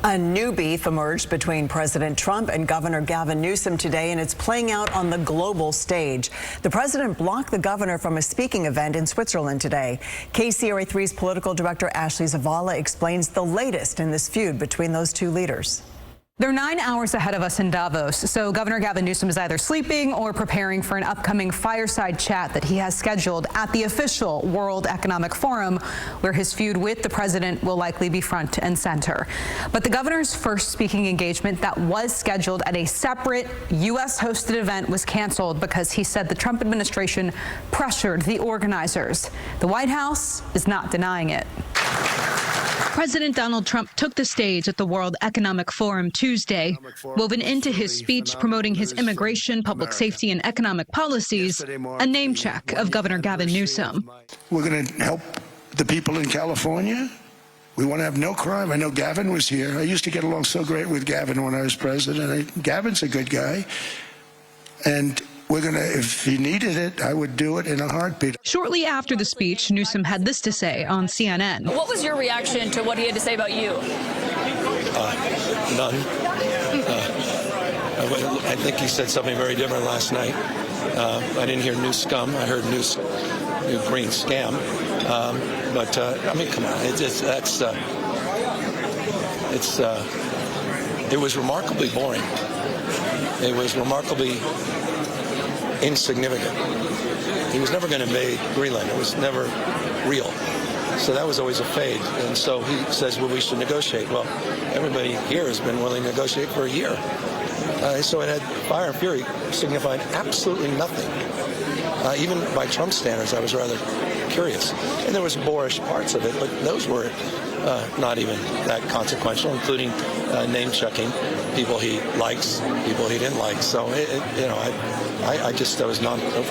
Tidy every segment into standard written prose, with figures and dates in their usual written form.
A new beef emerged between President Trump and Governor Gavin Newsom today, and it's playing out on the global stage. The president blocked the governor from a speaking event in Switzerland today. KCRA3's political director Ashley Zavala explains the latest in this feud between those two leaders. They're 9 hours ahead of us in Davos, so Governor Gavin Newsom is either sleeping or preparing for an upcoming fireside chat that he has scheduled at the official World Economic Forum, where his feud with the president will likely be front and center. But the governor's first speaking engagement that was scheduled at a separate U.S.-hosted event was canceled because he said the Trump administration pressured the organizers. The White House is not denying it. President Donald Trump took the stage at the World Economic Forum Tuesday. Woven into his speech promoting his immigration, public safety, and economic policies, a name check of Governor Gavin Newsom. We're going to help the people in California. We want to have no crime. I know Gavin was here. I used to get along so great with Gavin when I was president. Gavin's a good guy. And we're going to, if he needed it, I would do it in a heartbeat. Shortly after the speech, Newsom had this to say on CNN. What was your reaction to what he had to say about you? None. I think he said something very different last night. I didn't hear new scum. I heard new green scam. I mean, come on. It was remarkably boring. It was remarkably insignificant. He was never going to invade Greenland. It was never real. So that was always a fade. And so he says, well, we should negotiate. Well, everybody here has been willing to negotiate for a year. So it had fire and fury signifying absolutely nothing. Even by Trump standards, I was rather curious. And there was boorish parts of it, but those were not even that consequential, including name-checking people he likes, people he didn't like. So,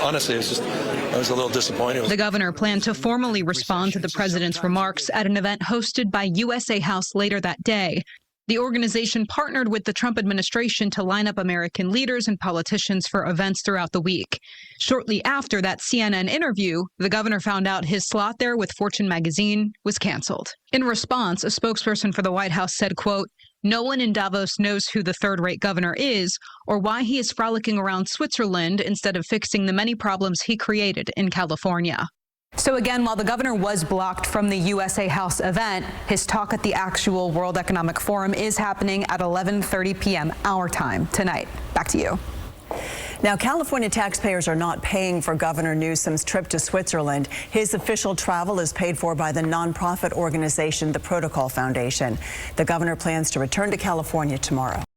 honestly, I was a little disappointed. The governor planned to formally respond to the president's remarks at an event hosted by USA House later that day. The organization partnered with the Trump administration to line up American leaders and politicians for events throughout the week. Shortly after that CNN interview, the governor found out his slot there with Fortune magazine was canceled. In response, a spokesperson for the White House said, quote, "No one in Davos knows who the third-rate governor is or why he is frolicking around Switzerland instead of fixing the many problems he created in California." So again, while the governor was blocked from the USA House event, his talk at the actual World Economic Forum is happening at 11:30 p.m. our time tonight. Back to you. Now, California taxpayers are not paying for Governor Newsom's trip to Switzerland. His official travel is paid for by the nonprofit organization, the Protocol Foundation. The governor plans to return to California tomorrow.